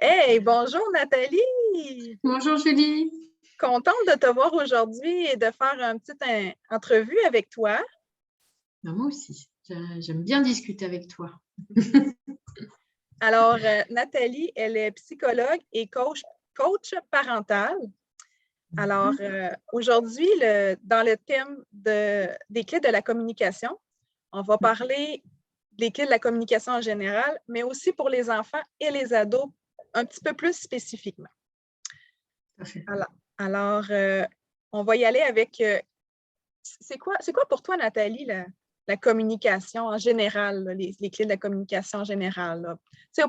Hey, bonjour Nathalie! Bonjour Julie. Contente de te voir aujourd'hui et de faire une petite entrevue avec toi. Moi aussi, j'aime bien discuter avec toi. Alors, Nathalie, elle est psychologue et coach parental. Alors, aujourd'hui, dans le thème des clés de la communication, on va parler des clés de la communication en général, mais aussi pour les enfants et les ados, un petit peu plus spécifiquement. Parfait. Alors, on va y aller avec c'est quoi pour toi, Nathalie, la communication en général, là, les clés de la communication en général?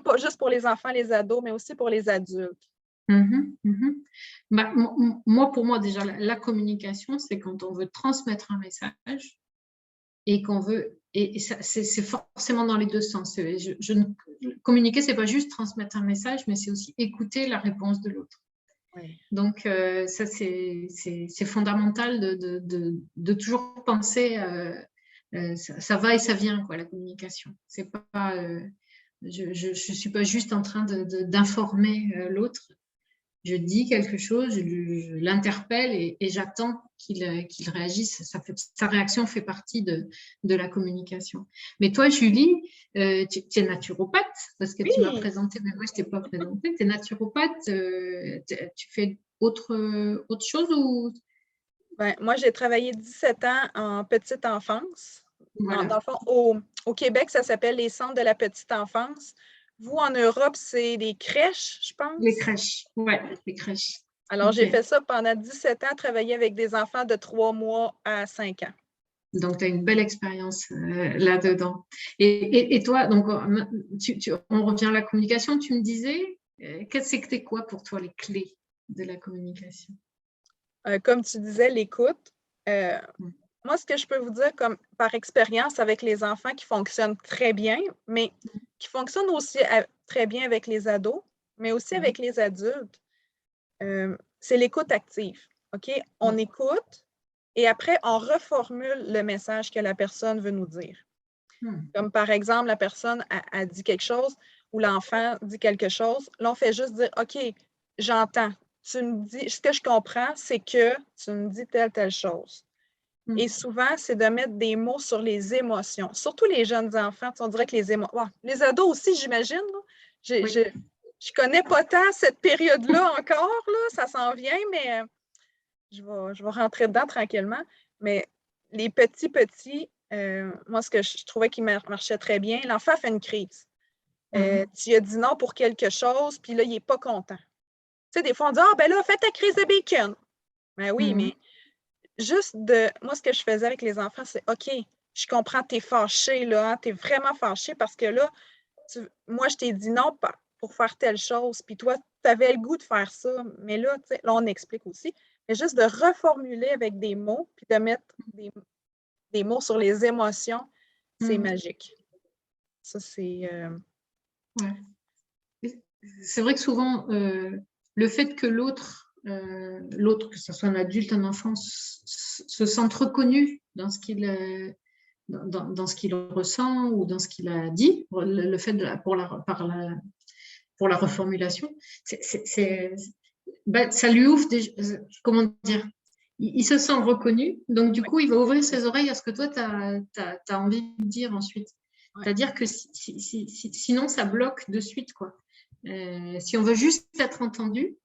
Pas juste pour les enfants, les ados, mais aussi pour les adultes. Pour moi, déjà, la communication, c'est quand on veut transmettre un message et qu'on veut, et c'est forcément dans les deux sens. Communiquer, c'est pas juste transmettre un message, mais c'est aussi écouter la réponse de l'autre. Oui. Donc, ça, c'est fondamental de toujours penser, ça va et ça vient, quoi, la communication. C'est pas, je suis pas juste en train d'informer l'autre. Je dis quelque chose, je l'interpelle et j'attends qu'il réagisse. Sa réaction fait partie de la communication. Mais toi, Julie, tu es naturopathe, parce que tu m'as Oui. présenté, mais moi, je ne t'ai pas présenté. Tu es naturopathe, tu fais autre chose ou... Ben, moi, j'ai travaillé 17 ans en petite enfance. Voilà. Dans le fond, au Québec, ça s'appelle les centres de la petite enfance. Vous, en Europe, c'est des crèches, je pense? Les crèches, ouais, les crèches. Alors, Okay. J'ai fait ça pendant 17 ans, travailler avec des enfants de 3 mois à 5 ans. Donc, tu as une belle expérience là-dedans. Et toi, donc, on revient à la communication, tu me disais, c'était quoi pour toi les clés de la communication? Comme tu disais, l'écoute. Moi, ce que je peux vous dire comme par expérience avec les enfants qui fonctionnent très bien, mais qui fonctionnent aussi très bien avec les ados, mais aussi avec les adultes, c'est l'écoute active. OK? On écoute et après, on reformule le message que la personne veut nous dire. Comme par exemple, la personne a dit quelque chose ou l'enfant dit quelque chose. Là, on fait juste dire OK, j'entends. Tu me dis, ce que je comprends, c'est que tu me dis telle chose. Et souvent, c'est de mettre des mots sur les émotions. Surtout les jeunes enfants, on dirait que les émotions. Les ados aussi, j'imagine. Je ne connais pas tant cette période-là encore, là, ça s'en vient, mais je vais rentrer dedans tranquillement. Mais les petits, moi, ce que je trouvais qui marchait très bien, l'enfant fait une crise. Tu lui as dit non pour quelque chose, puis là, il n'est pas content. Tu sais, des fois, on dit ah, ben là, fais ta crise de bacon. Ben oui, mais juste moi, ce que je faisais avec les enfants, c'est OK, je comprends, tu es fâché, là, hein, tu es vraiment fâché parce que là, moi, je t'ai dit non pour faire telle chose, puis toi, tu avais le goût de faire ça, mais là, là, on explique aussi. Mais juste de reformuler avec des mots, puis de mettre des mots sur les émotions, c'est magique. Ça, c'est. C'est vrai que souvent, le fait que l'autre, que ce soit un adulte, un enfant, se sente reconnu dans ce qu'il dans ce qu'il ressent ou dans ce qu'il a dit, le fait pour la reformulation, ça lui ouvre comment dire, il se sent reconnu, donc du coup, il va ouvrir ses oreilles à ce que toi, tu as envie de dire ensuite. C'est-à-dire que sinon, ça bloque de suite, quoi. Si on veut juste être entendu,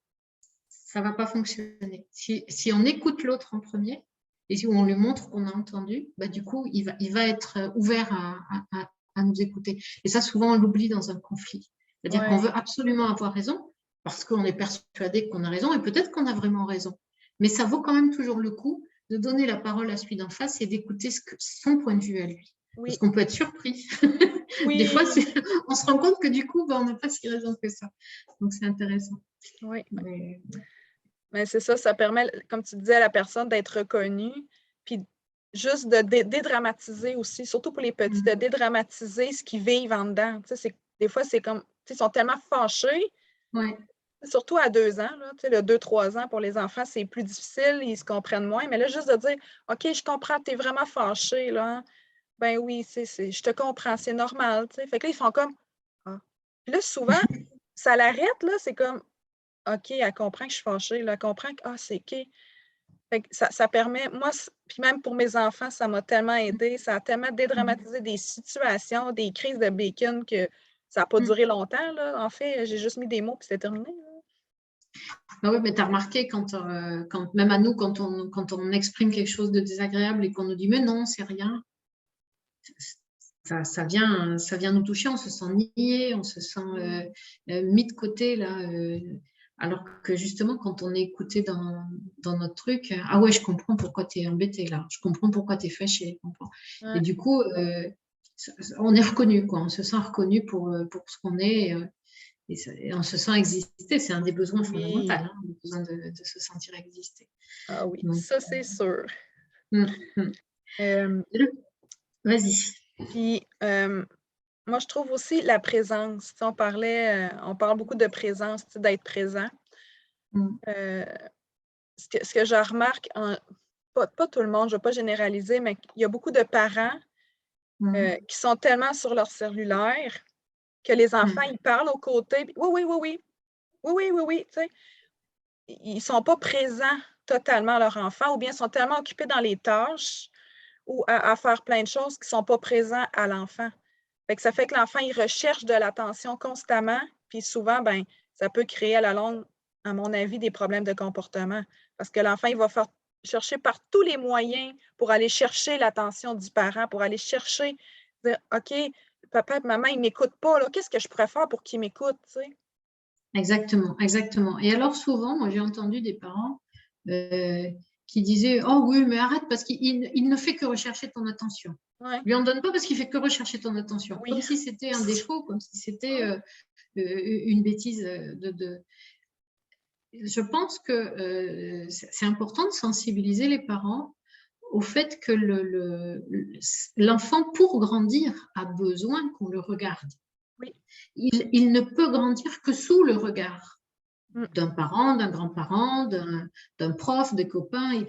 ça ne va pas fonctionner. Si on écoute l'autre en premier et si on lui montre qu'on a entendu, du coup, il va être ouvert à nous écouter. Et ça, souvent, on l'oublie dans un conflit. C'est-à-dire qu'on veut absolument avoir raison parce qu'on est persuadé qu'on a raison et peut-être qu'on a vraiment raison. Mais ça vaut quand même toujours le coup de donner la parole à celui d'en face et d'écouter son point de vue à lui. Oui. Parce qu'on peut être surpris. Oui. Des fois, on se rend compte que du coup, on n'a pas si raison que ça. Donc, c'est intéressant. Oui. Mais c'est ça, ça permet, comme tu disais, à la personne d'être reconnue, puis juste de dédramatiser aussi, surtout pour les petits, de dédramatiser ce qu'ils vivent en dedans. Des fois, c'est comme, ils sont tellement fâchés. Ouais. Surtout à 2 ans, là, le 2-3 ans pour les enfants, c'est plus difficile, ils se comprennent moins. Mais là, juste de dire OK, je comprends, tu es vraiment fâché, là. Ben oui, je te comprends, c'est normal. T'sais. Fait que là, ils font comme Ah. Puis là, souvent, ça l'arrête, là, c'est comme, OK, elle comprend que je suis fâchée, là, elle comprend que, ah, c'est OK. Fait que ça permet, moi, puis même pour mes enfants, ça m'a tellement aidé, ça a tellement dédramatisé des situations, des crises de bacon que ça n'a pas duré longtemps, là. En fait, j'ai juste mis des mots puis c'était terminé, là. Ah oui, mais tu as remarqué même à nous, quand on exprime quelque chose de désagréable et qu'on nous dit mais non, c'est rien, ça vient nous toucher, on se sent nié, on se sent mis de côté là. Alors que justement, quand on est écouté dans notre truc, ah ouais, je comprends pourquoi tu es embêté là, je comprends pourquoi tu es fâché. Ouais. Et du coup, on est reconnu, quoi. On se sent reconnu pour ce qu'on est et on se sent exister. C'est un des besoins fondamentaux, Oui. hein, le besoin de se sentir exister. Ah oui, Donc, ça, c'est sûr. hum, hum. Hem, Vas-y. puis, moi, je trouve aussi la présence. Tu sais, on parle beaucoup de présence, tu sais, d'être présent. Hum, Heu, ce que je remarque pas tout le monde, je ne veux pas généraliser, mais il y a beaucoup de parents, hum, qui sont tellement sur leur cellulaire que les enfants, hum, ils parlent aux côtés, puis «Oui, oui, oui, oui. Oui, oui, oui, oui», tu sais? Ils sont pas présents totalement à leur enfant ou bien sont tellement occupés dans les tâches ou à faire plein de choses qui sont pas présents à l'enfant. Fait que ça fait que l'enfant, il recherche de l'attention constamment, puis souvent, ben, ça peut créer à la longue, à mon avis, des problèmes de comportement. Parce que l'enfant, il va chercher par tous les moyens pour aller chercher l'attention du parent, pour aller chercher, dire: «OK, papa et maman, ils m'écoutent pas, là. Qu'est-ce que je pourrais faire pour qu'ils m'écoutent?» tu sais? exactement, exactement. Et alors souvent, moi j'ai entendu des parents qui disaient oh oui, mais arrête parce qu'il ne fait que rechercher ton attention. Ouais, Lui en donne pas parce qu'il fait que rechercher ton attention, oui. comme si c'était un défaut, comme si c'était Ouais, une bêtise Je pense que c'est important de sensibiliser les parents au fait que l'enfant, pour grandir, a besoin qu'on le regarde. oui. Il ne peut grandir que sous le regard Mmh. d'un parent, d'un grand-parent, d'un prof, des copains.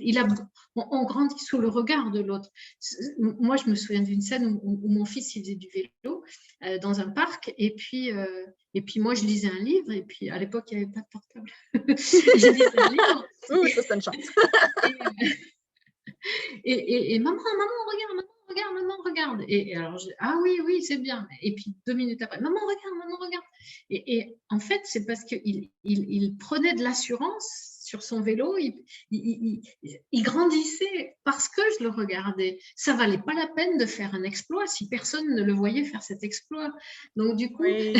On grandit sous le regard de l'autre. Moi, je me souviens d'une scène où mon fils il faisait du vélo dans un parc et puis moi, je lisais un livre et puis à l'époque, il n'y avait pas de portable. Je lisais un livre Oui, oui, ça, c'est une chance. et maman, maman, regarde. Et alors, ah oui, oui, c'est bien. Et puis 2 minutes après, maman, regarde. Et en fait, c'est parce qu'il prenait de l'assurance sur son vélo, il grandissait parce que je le regardais. Ça valait pas la peine de faire un exploit si personne ne le voyait faire cet exploit. Donc, du coup, Oui.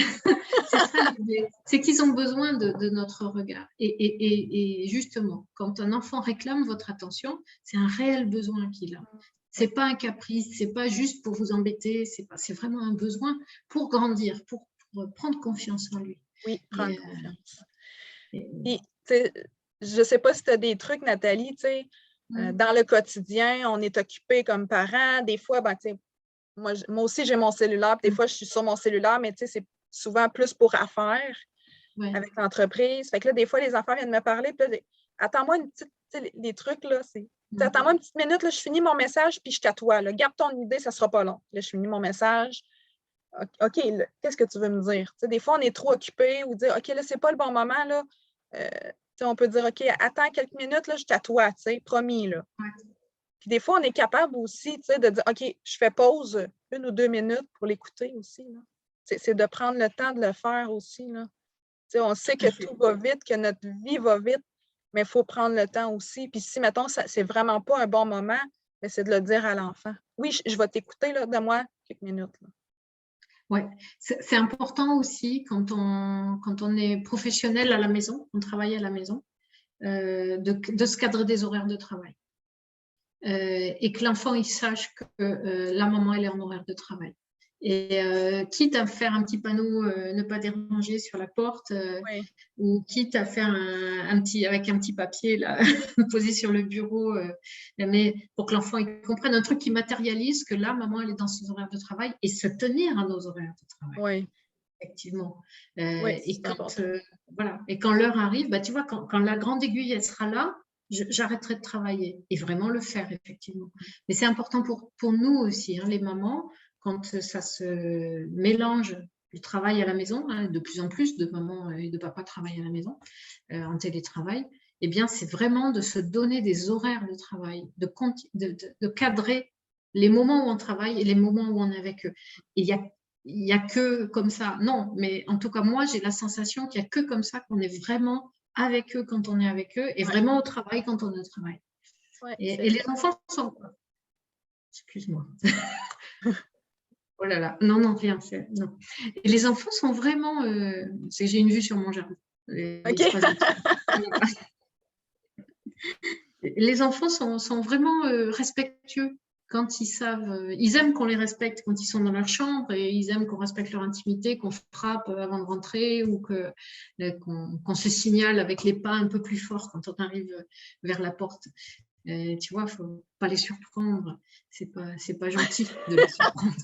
c'est ça l'idée, c'est qu'ils ont besoin de notre regard. Et justement, quand un enfant réclame votre attention, c'est un réel besoin qu'il a. Oui, C'est pas un caprice, c'est pas juste pour vous embêter, c'est vraiment un besoin pour grandir, pour prendre confiance en lui. oui, Et, prendre confiance. et- Puis, tu sais, je sais pas si tu as des trucs, Nathalie, tu sais, dans le quotidien, on est occupé comme parents. Des fois, ben, tu sais, moi aussi, j'ai mon cellulaire, puis des fois, je suis sur mon cellulaire, mais tu sais, c'est souvent plus pour affaires ouais. avec l'entreprise. Fait que là, des fois, les enfants viennent me parler, puis là, attends-moi une petite, tu sais, les trucs, là, c'est, tu sais, attends-moi une petite minute, là, je finis mon message, puis je t'attoie, là. Garde ton idée, ça sera pas long. Là, je finis mon message. OK, là, qu'est-ce que tu veux me dire? Tu sais, des fois, on est trop occupé ou dire, OK, là, c'est pas le bon moment, là. Tu sais, on peut dire, OK, attends quelques minutes, là, je t'attoie, tu sais, promis, là. Puis des fois, on est capable aussi, tu sais, de dire, OK, je fais pause 1 ou 2 minutes pour l'écouter aussi, là. C'est de prendre le temps de le faire aussi, là. Tu sais, on sait que tout va vite, que notre vie va vite, mais il faut prendre le temps aussi. Puis si, mettons, c'est vraiment pas un bon moment, mais c'est de le dire à l'enfant. Oui, je vais t'écouter, là, donne-moi quelques minutes, là. Ouais, c'est important aussi quand on est professionnel à la maison, on travaille à la maison, de se cadrer des horaires de travail. Et que l'enfant il sache que la maman elle est en horaire de travail. Et quitte à faire un petit panneau ne pas déranger sur la porte Oui, ou quitte à faire avec un petit papier là, posé sur le bureau, mais pour que l'enfant il comprenne un truc qui matérialise que là maman elle est dans ses horaires de travail et se tenir à nos horaires de travail. oui, Effectivement. oui, Et c'est important. voilà. Et quand l'heure arrive, bah, tu vois, quand la grande aiguille elle sera là, j'arrêterai de travailler et vraiment le faire, effectivement. Mais c'est important pour nous aussi, hein, les mamans, quand ça se mélange du travail à la maison, hein, de plus en plus de mamans et de papas travaillent à la maison, en télétravail, eh bien, c'est vraiment de se donner des horaires de travail, de cadrer les moments où on travaille et les moments où on est avec eux. Et il y a que comme ça. Non, mais en tout cas, moi, j'ai la sensation qu'il n'y a que comme ça qu'on est vraiment avec eux quand on est avec eux et vraiment au travail quand on est au travail. Ouais, Et les enfants sont... Excuse-moi. Oh là là, non, rien. Non. Et les enfants sont vraiment... j'ai une vue sur mon jardin. OK. Les enfants sont vraiment respectueux quand ils savent. Ils aiment qu'on les respecte quand ils sont dans leur chambre et ils aiment qu'on respecte leur intimité, qu'on frappe avant de rentrer ou qu'on se signale avec les pas un peu plus fort quand on arrive vers la porte. Tu vois, il ne faut pas les surprendre. C'est pas gentil de les surprendre.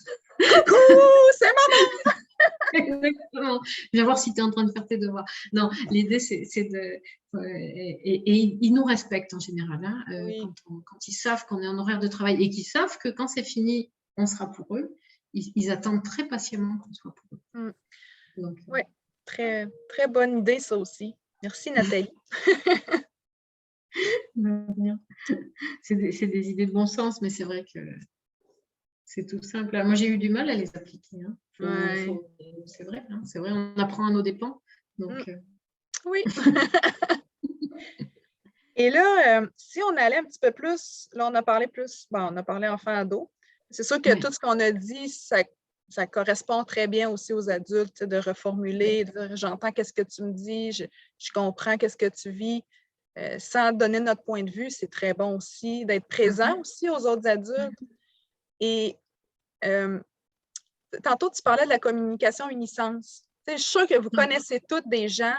Coucou, c'est maman! Exactement. Viens voir si tu es en train de faire tes devoirs. Non, l'idée, c'est de... et ils nous respectent en général, hein, Oui. quand ils savent qu'on est en horaire de travail et qu'ils savent que quand c'est fini, on sera pour eux. Ils attendent très patiemment qu'on soit pour eux. Oui, très, très bonne idée, ça aussi. Merci, Nathalie. C'est des idées de bon sens, mais c'est vrai que c'est tout simple. Moi, j'ai eu du mal à les appliquer. Hein. C'est vrai, hein, c'est vrai, on apprend à nos dépens. Donc, Oui. Et là, si on allait un petit peu plus, là, on a parlé enfant-ado. C'est sûr que tout ce qu'on a dit, ça correspond très bien aussi aux adultes, de reformuler, de dire j'entends qu'est-ce que tu me dis, je comprends qu'est-ce que tu vis. Sans donner notre point de vue, c'est très bon aussi, d'être présent aussi aux autres adultes. Et tantôt, tu parlais de la communication unisens. Je suis sûre que vous connaissez toutes des gens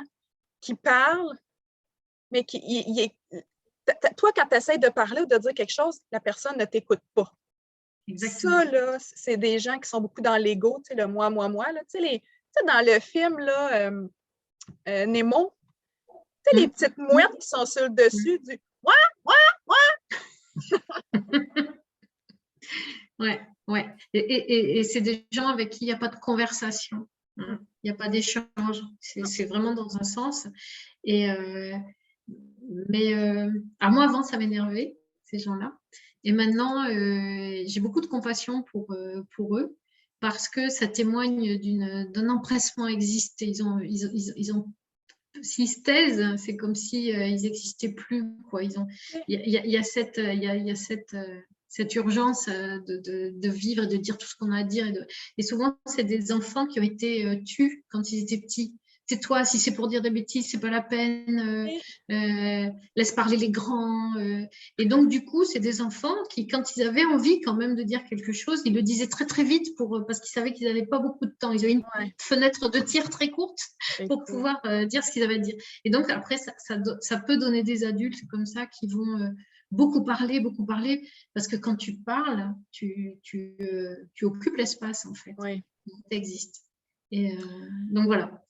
qui parlent, mais toi, quand tu essaies de parler ou de dire quelque chose, la personne ne t'écoute pas. Exactement. Ça, là, c'est des gens qui sont beaucoup dans l'ego, le moi, moi, moi. Là, dans le film, là, Nemo, les petites mouettes qui sont sur le dessus du « ouais, ouais, ouais. Ouais. Et c'est des gens avec qui il n'y a pas de conversation. Il n'y a pas d'échange. C'est vraiment dans un sens. Mais moi, avant, ça m'énervait, ces gens-là. Et maintenant, j'ai beaucoup de compassion pour eux parce que ça témoigne d'un empressement à exister. S'ils se taisent, c'est comme si ils n'existaient plus. Quoi. Il y a cette urgence de vivre et de dire tout ce qu'on a à dire. Et souvent, c'est des enfants qui ont été tus quand ils étaient petits. Tais-toi, si c'est pour dire des bêtises, c'est pas la peine. Laisse parler les grands. Et donc, du coup, c'est des enfants qui, quand ils avaient envie quand même de dire quelque chose, ils le disaient très, très vite parce qu'ils savaient qu'ils n'avaient pas beaucoup de temps. Ils avaient une fenêtre de tir très courte pour pouvoir dire ce qu'ils avaient à dire. Et donc, après, ça peut donner des adultes comme ça qui vont beaucoup parler, parce que quand tu parles, tu occupes l'espace, en fait. Oui. Tu existes. Et donc, voilà.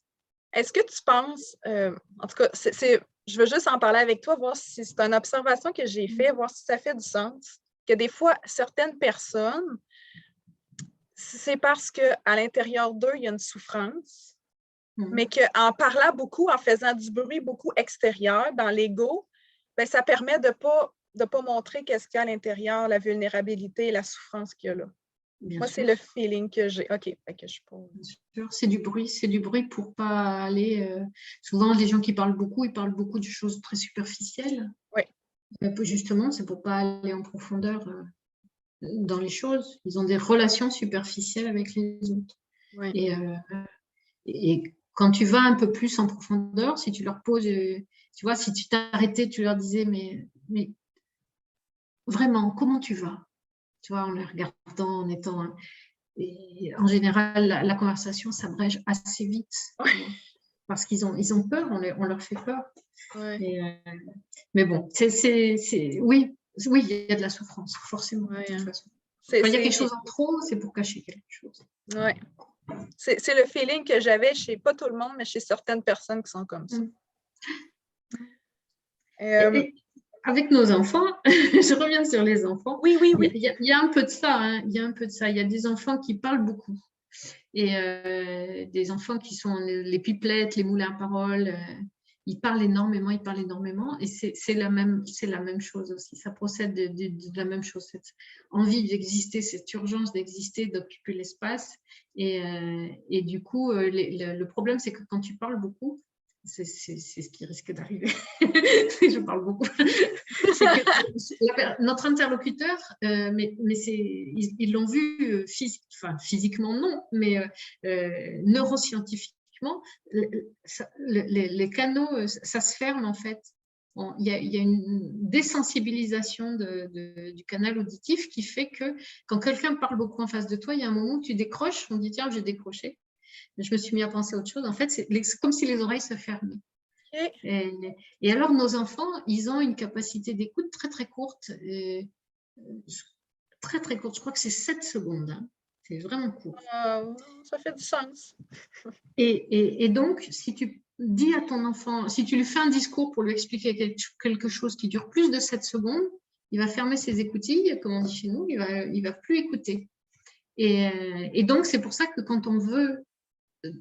Est-ce que tu penses, en tout cas, je veux juste en parler avec toi, voir si c'est une observation que j'ai faite, voir si ça fait du sens, que des fois, certaines personnes, c'est parce qu'à l'intérieur d'eux, il y a une souffrance, mais qu'en parlant beaucoup, en faisant du bruit beaucoup extérieur, dans l'ego, ben, ça permet de pas montrer qu'est-ce qu'il y a à l'intérieur, la vulnérabilité et la souffrance qu'il y a là. Moi, c'est le feeling que j'ai. OK, que je peux... Bien sûr, c'est du bruit pour pas aller... souvent, les gens qui parlent beaucoup, ils parlent beaucoup de choses très superficielles. Oui. Justement, c'est pour pas aller en profondeur dans les choses. Ils ont des relations superficielles avec les autres. Oui. Et quand tu vas un peu plus en profondeur, si tu leur poses... tu vois, si tu t'arrêtais, tu leur disais, mais vraiment, comment tu vas? Tu vois, en les regardant, en étant... Et en général, la conversation s'abrège assez vite. Parce qu'ils ont peur, on leur fait peur. Mais bon, oui, il y a de la souffrance, forcément. De toute façon. Quand il y a quelque chose en trop, c'est pour cacher quelque chose. Oui. C'est le feeling que j'avais chez pas tout le monde, mais chez certaines personnes qui sont comme ça. Avec nos enfants, je reviens sur les enfants. Oui. Il y a un peu de ça. Hein. Il y a des enfants qui parlent beaucoup. Et des enfants qui sont les pipelettes, les moulins à parole, ils parlent énormément, et c'est la même chose aussi. Ça procède de la même chose, cette envie d'exister, cette urgence d'exister, d'occuper l'espace. Et du coup, le problème, c'est que quand tu parles beaucoup, c'est ce qui risque d'arriver. Je parle beaucoup. C'est que notre interlocuteur, mais ils l'ont vu physiquement non, mais neuroscientifiquement, les canaux, ça se ferme en fait. Il y a une désensibilisation du canal auditif qui fait que quand quelqu'un parle beaucoup en face de toi, il y a un moment où tu décroches, on dit tiens, j'ai décroché. Je me suis mis à penser à autre chose. En fait, c'est comme si les oreilles se fermaient. Et alors, nos enfants, ils ont une capacité d'écoute très, très courte. Très, très courte. Je crois que c'est 7 secondes. Hein. C'est vraiment court. Ça fait du sens. Et donc, si tu dis à ton enfant, si tu lui fais un discours pour lui expliquer quelque chose qui dure plus de 7 secondes, il va fermer ses écoutilles, comme on dit chez nous, il va plus écouter. Et donc, c'est pour ça que quand on veut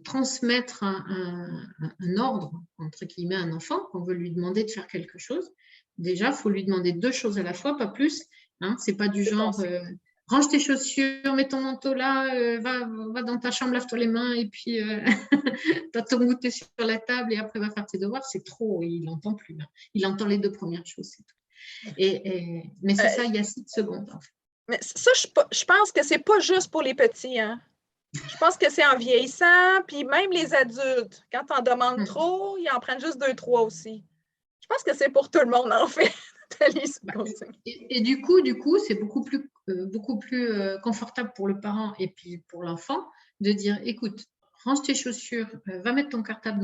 transmettre un ordre, entre guillemets, à un enfant, qu'on veut lui demander de faire quelque chose, déjà, il faut lui demander 2 choses à la fois, pas plus. Hein, c'est pas du genre range tes chaussures, mets ton manteau là, va dans ta chambre, lave-toi les mains et puis t'as ton goûter sur la table et après va faire tes devoirs. C'est trop, il n'entend plus. Hein. Il entend les 2 premières choses, c'est tout. Mais c'est ça, il y a 6 secondes. En fait. Mais ça, je pense que c'est pas juste pour les petits. Hein. Je pense que c'est en vieillissant, puis même les adultes, quand on demandes trop, ils en prennent juste 2, 3 aussi. Je pense que c'est pour tout le monde, en fait. Et du coup, c'est beaucoup plus confortable pour le parent et puis pour l'enfant de dire, écoute, range tes chaussures, va mettre ton cartable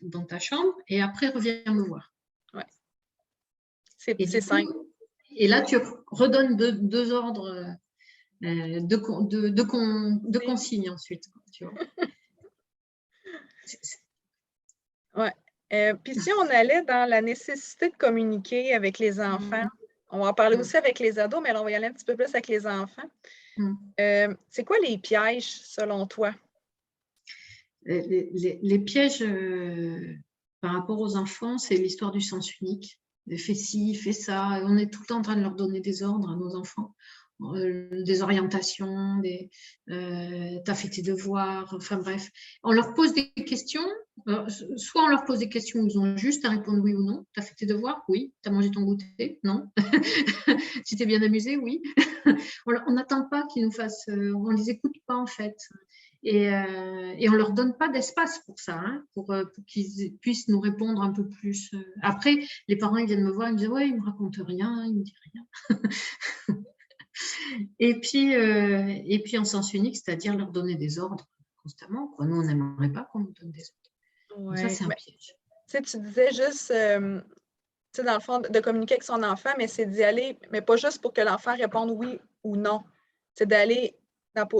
dans ta chambre et après, reviens me voir. Ouais. C'est simple. Et là, tu redonnes 2 ordres de consignes ensuite. Tu vois. Ouais. Puis si on allait dans la nécessité de communiquer avec les enfants, on va en parler aussi avec les ados, mais là, on va y aller un petit peu plus avec les enfants. C'est quoi les pièges, selon toi? Les pièges par rapport aux enfants, c'est l'histoire du sens unique. Fais ci, fais ça. On est tout le temps en train de leur donner des ordres à nos enfants. Des orientations, t'as fait tes devoirs, enfin bref. On leur pose des questions, soit on leur pose des questions où ils ont juste à répondre oui ou non. T'as fait tes devoirs? Oui. T'as mangé ton goûter? Non. Tu t'es bien amusé? Oui. On n'attend pas qu'ils nous fassent, on les écoute pas en fait. Et on ne leur donne pas d'espace pour ça, hein, pour qu'ils puissent nous répondre un peu plus. Après, les parents ils viennent me voir, ils me disent « ouais, il ne me raconte rien, il ne me dit rien ». Et puis en sens unique, c'est-à-dire leur donner des ordres constamment. Quoi. Nous, on n'aimerait pas qu'on nous donne des ordres. Ouais, ça, c'est un piège. Tu disais juste, dans le fond, de communiquer avec son enfant, mais c'est d'y aller, mais pas juste pour que l'enfant réponde oui ou non. C'est d'aller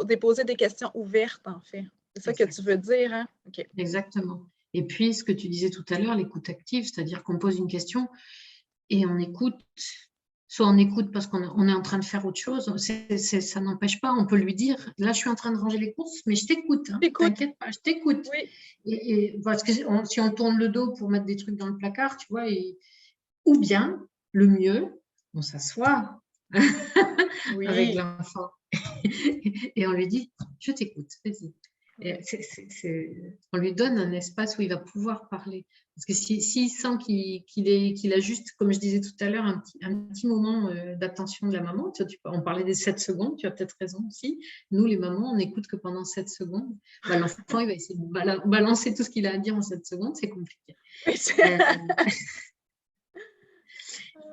déposer des questions ouvertes, en fait. C'est ça que tu veux dire, hein? Okay. Exactement. Et puis, ce que tu disais tout à l'heure, l'écoute active, c'est-à-dire qu'on pose une question et on écoute. Soit on écoute parce qu'on est en train de faire autre chose, ça n'empêche pas, on peut lui dire, là je suis en train de ranger les courses, mais je t'écoute, hein, t'inquiète pas, je t'écoute. Oui. Et parce que si on tourne le dos pour mettre des trucs dans le placard, tu vois, ou bien, le mieux, on s'assoit avec l'enfant et on lui dit, je t'écoute, vas-y. On lui donne un espace où il va pouvoir parler. Parce que s'il sent qu'il a juste, comme je disais tout à l'heure, un petit moment d'attention de la maman, on parlait des 7 secondes, tu as peut-être raison aussi. Nous, les mamans, on n'écoute que pendant 7 secondes. Bah, l'enfant, il va essayer de balancer tout ce qu'il a à dire en 7 secondes, c'est compliqué.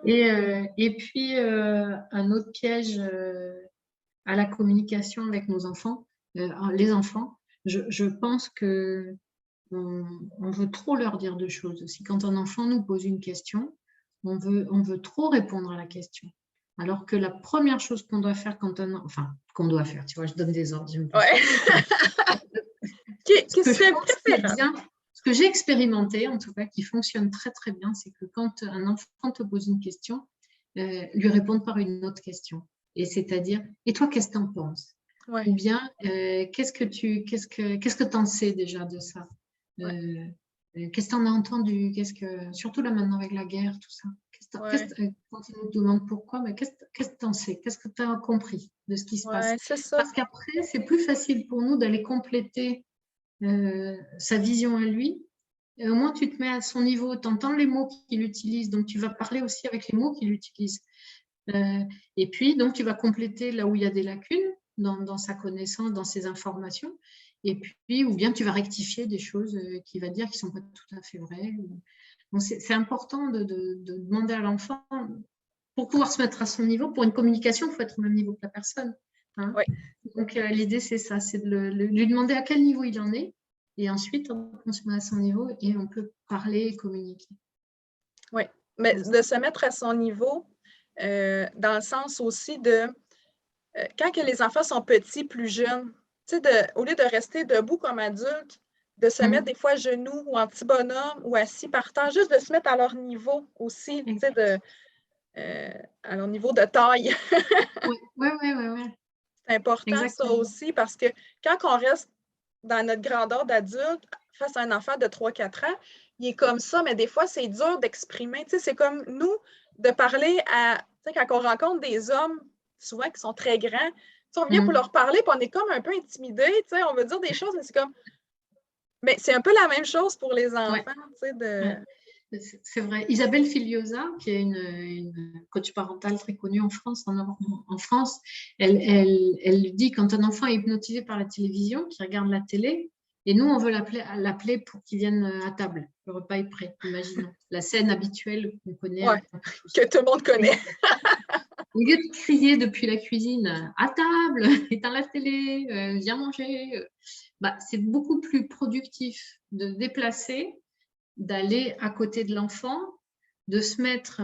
Et puis, un autre piège à la communication avec nos enfants, les enfants, je pense que on veut trop leur dire de choses aussi. Quand un enfant nous pose une question, on veut trop répondre à la question. Alors que la première chose qu'on doit faire qu'on doit faire, tu vois, je donne des ordres. Ce que j'ai expérimenté, en tout cas, qui fonctionne très très bien, c'est que quand un enfant te pose une question, lui répondre par une autre question. Et c'est-à-dire, et toi, qu'est-ce que tu en penses? Ouais. Ou bien, qu'est-ce que tu en sais déjà de ça? Qu'est-ce que tu en as entendu? Surtout là maintenant avec la guerre, tout ça. Quand ils nous demandent pourquoi, mais qu'est-ce que tu en sais? Qu'est-ce que tu as compris de ce qui se passe? C'est ça. Parce qu'après, c'est plus facile pour nous d'aller compléter sa vision à lui. Et au moins, tu te mets à son niveau, tu entends les mots qu'il utilise, donc tu vas parler aussi avec les mots qu'il utilise. Et puis, donc, tu vas compléter là où il y a des lacunes dans sa connaissance, dans ses informations. Et puis, ou bien tu vas rectifier des choses qu'il va dire qui ne sont pas tout à fait vraies. Donc, c'est important de demander à l'enfant, pour pouvoir se mettre à son niveau, pour une communication, il faut être au même niveau que la personne. Hein. Donc, l'idée, c'est ça, c'est de lui demander à quel niveau il en est. Et ensuite, on se met à son niveau et on peut parler et communiquer. Oui, mais de se mettre à son niveau, dans le sens aussi de, quand que les enfants sont petits, plus jeunes, au lieu de rester debout comme adulte, de se mettre des fois à genoux ou en petit bonhomme ou assis par terre, juste de se mettre à leur niveau aussi, à leur niveau de taille. Oui. C'est important ça aussi parce que quand on reste dans notre grandeur d'adulte face à un enfant de 3-4 ans, il est comme ça, mais des fois, c'est dur d'exprimer. C'est comme nous, de parler à... Quand on rencontre des hommes, souvent qui sont très grands, on vient pour leur parler, puis on est comme un peu intimidé, on veut dire des choses, mais c'est comme... Mais c'est un peu la même chose pour les enfants, C'est vrai. Isabelle Filiosa, qui est une coach parentale très connue en France, elle dit quand un enfant est hypnotisé par la télévision, qu'il regarde la télé, et nous, on veut l'appeler pour qu'il vienne à table. Le repas est prêt, imaginons. La scène habituelle qu'on connaît. Que tout le monde connaît. Au lieu de crier depuis la cuisine, à table, éteins la télé, viens manger, c'est beaucoup plus productif de déplacer, d'aller à côté de l'enfant, de se mettre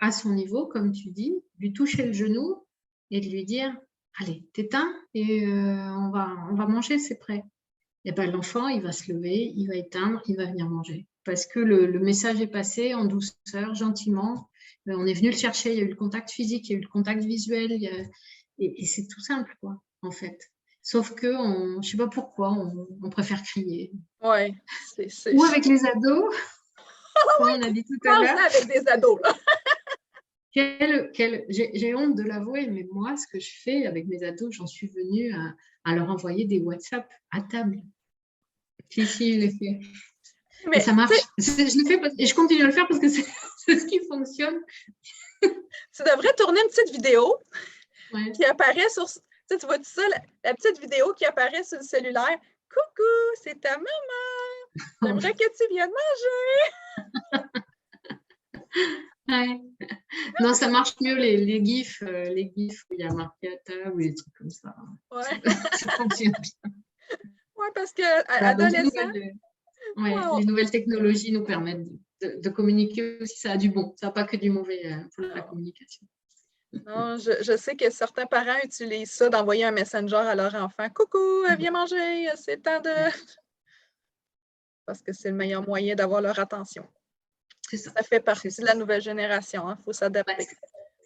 à son niveau, comme tu dis, lui toucher le genou et de lui dire « Allez, t'éteins et on va manger, c'est prêt. » Et bien l'enfant, il va se lever, il va éteindre, il va venir manger. Parce que le message est passé en douceur, gentiment. On est venu le chercher, il y a eu le contact physique, il y a eu le contact visuel. Et c'est tout simple, quoi, en fait. Sauf que, je ne sais pas pourquoi, on préfère crier. Oui. Ou avec les ados, comme on a dit tout à l'heure. Avec des ados, là. J'ai honte de l'avouer, mais moi, ce que je fais avec mes ados, j'en suis venue à leur envoyer des WhatsApp à table. Si, je l'ai fait. Mais et ça marche. Je le fais et je continue à le faire parce que c'est ce qui fonctionne. Tu devrais tourner une petite vidéo qui apparaît sur... Tu vois tout ça, la petite vidéo qui apparaît sur le cellulaire. « Coucou, c'est ta maman! J'aimerais que tu viennes manger! » Non, ça marche mieux les gifs où il y a marqué à table ou des trucs comme ça. Ça fonctionne bien. Oui, parce qu'à l'adolescent... Les nouvelles technologies nous permettent de communiquer aussi. Ça a du bon, ça n'a pas que du mauvais pour la communication. Non, je sais que certains parents utilisent ça, d'envoyer un messenger à leur enfant. « Coucou, viens manger, c'est le temps de... » Parce que c'est le meilleur moyen d'avoir leur attention. Ça fait partie de la nouvelle génération, il faut s'adapter.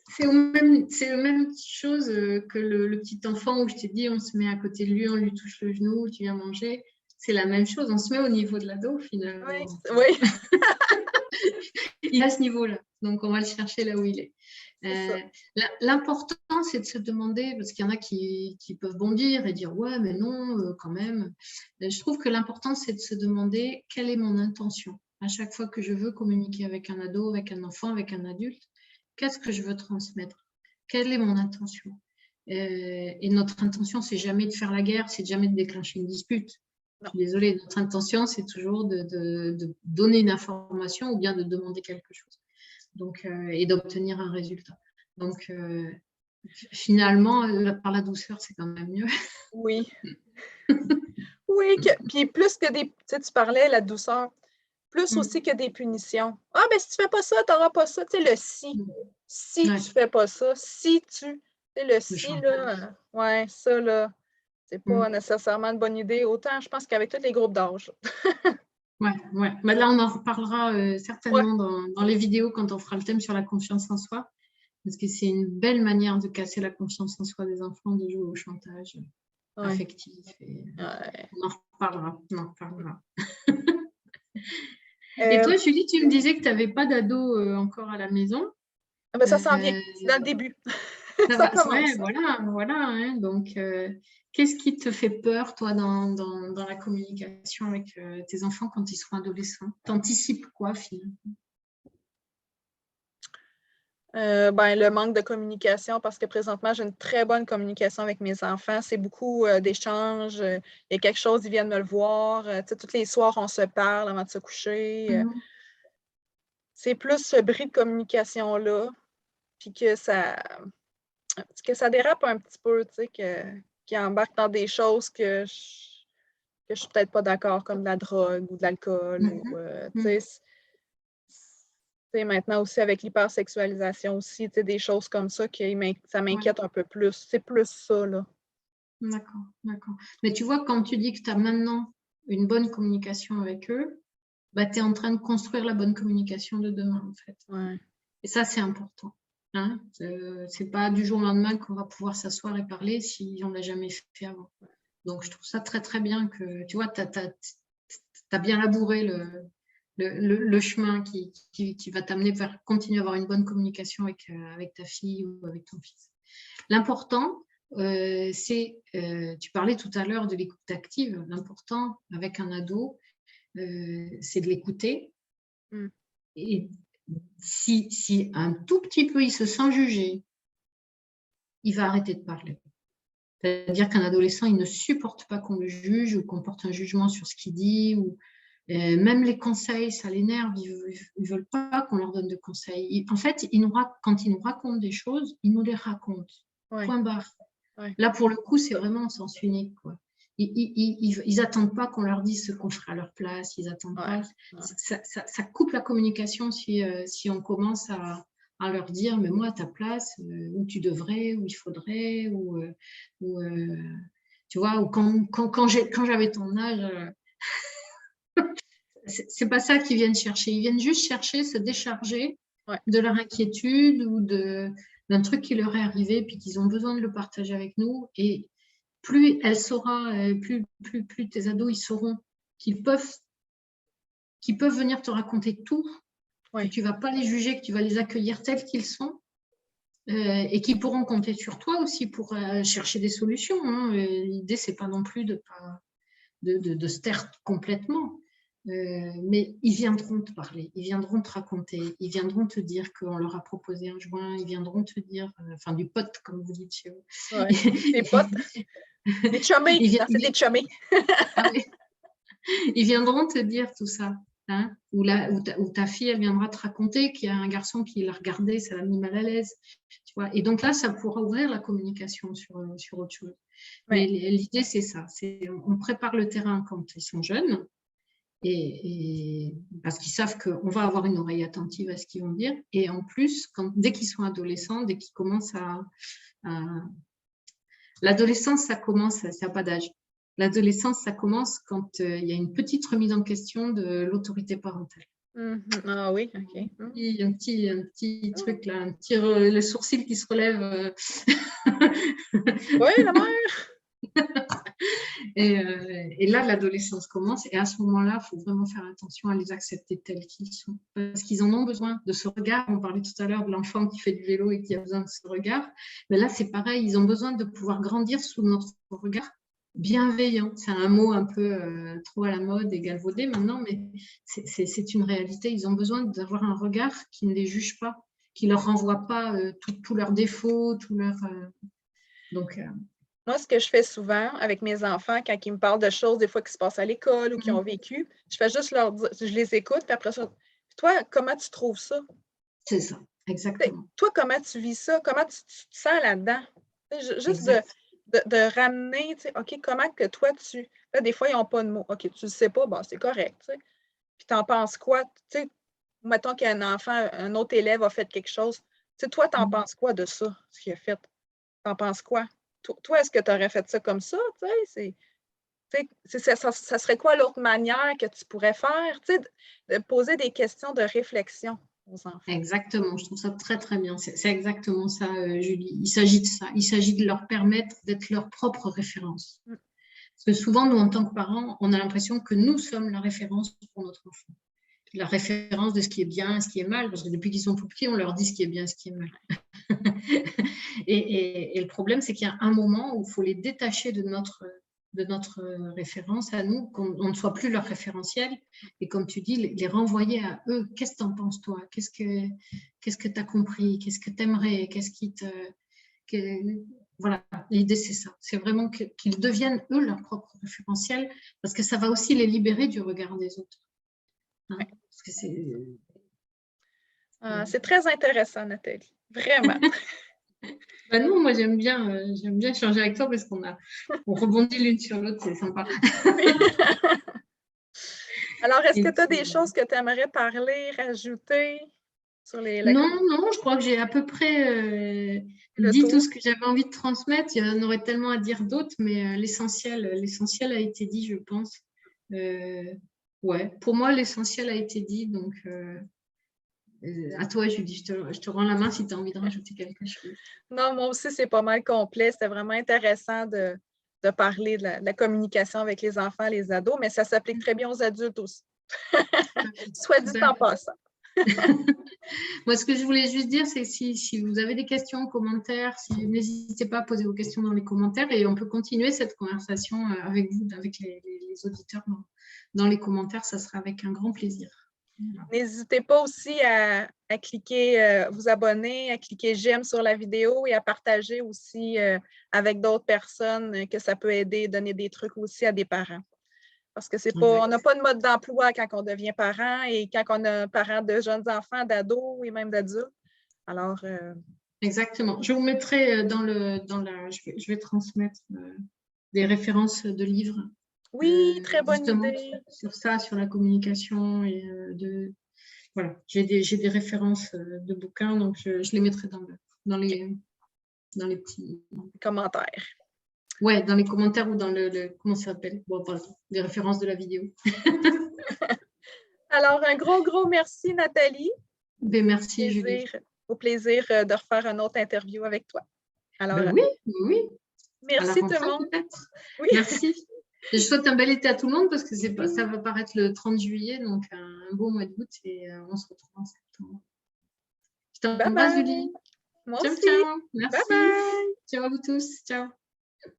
C'est la même chose que le petit enfant où je t'ai dit, on se met à côté de lui, on lui touche le genou, tu viens manger. C'est la même chose, on se met au niveau de l'ado finalement. Oui. Il est à ce niveau-là, donc on va le chercher là où il est. L'important, c'est de se demander, parce qu'il y en a qui peuvent bondir et dire « ouais, mais non, quand même ». Je trouve que l'important, c'est de se demander quelle est mon intention. À chaque fois que je veux communiquer avec un ado, avec un enfant, avec un adulte, qu'est-ce que je veux transmettre? Quelle est mon intention? Et notre intention, c'est jamais de faire la guerre, c'est jamais de déclencher une dispute. Je suis désolée, notre intention, c'est toujours de donner une information ou bien de demander quelque chose. Donc, et d'obtenir un résultat. Donc, finalement, par la douceur, c'est quand même mieux. Oui. Oui, puis plus que des... Tu parlais, la douceur, plus aussi que des punitions. « Ah, ben si tu fais pas ça, tu n'auras pas ça. » Tu sais, le « si ». Si tu fais pas ça, si tu... Tu sais, le « si », là, ça, là, c'est pas nécessairement une bonne idée. Autant, je pense qu'avec tous les groupes d'âge. Mais là, on en reparlera certainement dans les vidéos quand on fera le thème sur la confiance en soi. Parce que c'est une belle manière de casser la confiance en soi des enfants, de jouer au chantage. affective. Et on en reparlera. Et toi, Julie, tu me disais que tu n'avais pas d'ado encore à la maison. Ben, ça s'en vient, c'est dans le début. Ça commence. Voilà. Hein. Donc, qu'est-ce qui te fait peur, toi, dans la communication avec tes enfants quand ils seront adolescents? T'anticipes quoi, finalement? Le manque de communication, parce que présentement, j'ai une très bonne communication avec mes enfants. C'est beaucoup d'échanges. Il y a quelque chose, ils viennent me le voir. Tous les soirs, on se parle avant de se coucher. C'est plus ce bris de communication-là, puis que ça dérape un petit peu, qu'ils embarquent dans des choses que je suis peut-être pas d'accord, comme de la drogue ou de l'alcool. Maintenant aussi avec l'hypersexualisation aussi, des choses comme ça, ça m'inquiète un peu plus. C'est plus ça, là. D'accord. Mais tu vois, quand tu dis que tu as maintenant une bonne communication avec eux, tu es en train de construire la bonne communication de demain, en fait. Ouais. Et ça, c'est important. Hein? C'est pas du jour au lendemain qu'on va pouvoir s'asseoir et parler si on ne l'a jamais fait avant. Donc, je trouve ça très, très bien que, tu vois, tu as bien labouré le chemin qui va t'amener vers continuer à avoir une bonne communication avec ta fille ou avec ton fils. L'important, c'est, tu parlais tout à l'heure de l'écoute active, l'important avec un ado, c'est de l'écouter. Et si un tout petit peu il se sent jugé, il va arrêter de parler. C'est-à-dire qu'un adolescent, il ne supporte pas qu'on le juge ou qu'on porte un jugement sur ce qu'il dit, ou même les conseils, ça l'énerve, ils ne veulent pas qu'on leur donne de conseils. En fait, quand ils nous racontent des choses, ils nous les racontent. Point barre. Là, pour le coup, c'est vraiment en sens unique, quoi. Ils n'attendent pas qu'on leur dise ce qu'on fera à leur place, ils attendent pas. Ça coupe la communication si on commence à leur dire, mais moi, à ta place, où tu devrais, où il faudrait, tu vois, ou quand j'avais ton âge, c'est pas ça qu'ils viennent chercher. Ils viennent juste chercher, se décharger de leur inquiétude ou d'un truc qui leur est arrivé, puis qu'ils ont besoin de le partager avec nous. Et plus elle saura, plus tes ados ils sauront qu'ils peuvent venir te raconter tout, que tu ne vas pas les juger, que tu vas les accueillir tels qu'ils sont, et qu'ils pourront compter sur toi aussi pour chercher des solutions. Hein. L'idée, c'est pas non plus de se taire complètement, mais ils viendront te parler, ils viendront te raconter, ils viendront te dire qu'on leur a proposé un joint, ils viendront te dire, du pot, comme vous dites chez vous. Ouais, des potes. Des chummés, c'est des chummés. Ils viendront te dire tout ça. Hein, ou ta fille, elle viendra te raconter qu'il y a un garçon qui l'a regardé, ça l'a mis mal à l'aise. Tu vois. Et donc là, ça pourra ouvrir la communication sur autre chose. Mais l'idée, c'est ça. On prépare le terrain quand ils sont jeunes, et parce qu'ils savent qu'on va avoir une oreille attentive à ce qu'ils vont dire. Et en plus, dès qu'ils sont adolescents, dès qu'ils commencent l'adolescence, ça commence, ça n'a pas d'âge. L'adolescence, ça commence quand il y a une petite remise en question de l'autorité parentale. Ah oui, OK. Un petit truc là, le sourcil qui se relève. Oui, la mère! Et là, l'adolescence commence. Et à ce moment-là, il faut vraiment faire attention à les accepter tels qu'ils sont. Parce qu'ils en ont besoin de ce regard. On parlait tout à l'heure de l'enfant qui fait du vélo et qui a besoin de ce regard. Mais là, c'est pareil. Ils ont besoin de pouvoir grandir sous notre regard bienveillant. C'est un mot un peu trop à la mode et galvaudé maintenant, mais c'est une réalité. Ils ont besoin d'avoir un regard qui ne les juge pas, qui ne leur renvoie pas tous leurs défauts, Donc, moi, ce que je fais souvent avec mes enfants, quand ils me parlent de choses, des fois, qui se passent à l'école ou qui ont vécu, je fais juste leur dire, je les écoute, puis après ça, toi, comment tu trouves ça? C'est ça, exactement. Toi, comment tu vis ça? Comment tu te sens là-dedans? Juste de ramener, OK, comment que toi, là, des fois, ils n'ont pas de mots. OK, tu ne sais pas, bon, c'est correct, Puis tu en penses quoi? Mettons qu'un enfant, un autre élève a fait quelque chose. Toi, tu en penses quoi de ça, ce qu'il a fait? Tu en penses quoi? Toi, est-ce que tu aurais fait ça comme ça? Ça serait quoi l'autre manière que tu pourrais faire? De poser des questions de réflexion. aux enfants. Exactement, je trouve ça très très bien. C'est exactement ça, Julie. Il s'agit de ça. Il s'agit de leur permettre d'être leur propre référence. Parce que souvent, nous, en tant que parents, on a l'impression que nous sommes la référence pour notre enfant. La référence de ce qui est bien, ce qui est mal, parce que depuis qu'ils sont tout petits, on leur dit ce qui est bien, ce qui est mal. et le problème, c'est qu'il y a un moment où il faut les détacher de notre référence à nous, qu'on ne soit plus leur référentiel, et comme tu dis, les renvoyer à eux. Qu'est-ce que tu en penses, toi? Qu'est-ce que tu as compris? Qu'est-ce que tu aimerais? Qu'est-ce qui te... Voilà, l'idée, c'est ça. C'est vraiment qu'ils deviennent, eux, leur propre référentiel, parce que ça va aussi les libérer du regard des autres. Hein? Parce que c'est très intéressant, Nathalie. Vraiment. Ben non, moi j'aime bien échanger avec toi parce on rebondit l'une sur l'autre, c'est sympa. Alors, est-ce que tu as des choses que tu aimerais parler, rajouter sur Non, je crois que j'ai à peu près dit tout ce que j'avais envie de transmettre. Il y en aurait tellement à dire d'autres, mais l'essentiel a été dit, je pense. Ouais, pour moi, l'essentiel a été dit, donc à toi, Julie, je te rends la main si tu as envie de rajouter quelque chose. Non, moi aussi, c'est pas mal complet. C'était vraiment intéressant de parler de la communication avec les enfants, les ados, mais ça s'applique très bien aux adultes aussi. Soit dit en passant. Moi, ce que je voulais juste dire, c'est si vous avez des questions, commentaires, n'hésitez pas à poser vos questions dans les commentaires et on peut continuer cette conversation avec vous, avec les auditeurs dans les commentaires. Ça sera avec un grand plaisir. N'hésitez pas aussi à cliquer, vous abonner, à cliquer j'aime sur la vidéo et à partager aussi avec d'autres personnes que ça peut aider, donner des trucs aussi à des parents. Parce que on n'a pas de mode d'emploi quand on devient parent et quand on est parent de jeunes enfants, d'ados et même d'adultes. Alors. Exactement. Je vous mettrai je vais transmettre des références de livres. Oui, très bonne idée. Sur ça, sur la communication et voilà, j'ai des références de bouquins, donc je les mettrai dans les petits commentaires. Ouais, dans les commentaires ou dans comment ça s'appelle? Bon, pardon, les références de la vidéo. Alors, un gros merci, Nathalie. Ben, merci, Julie. Au plaisir de refaire une autre interview avec toi. Alors, ben oui. Merci tout le monde. Oui. Merci. Je souhaite un bel été à tout le monde parce que ça va paraître le 30 juillet, donc un beau mois d'août et on se retrouve en septembre. Je t'embrasse, Julie. Moi ciao, aussi. ciao. Merci. Bye bye. Ciao à vous tous. Ciao.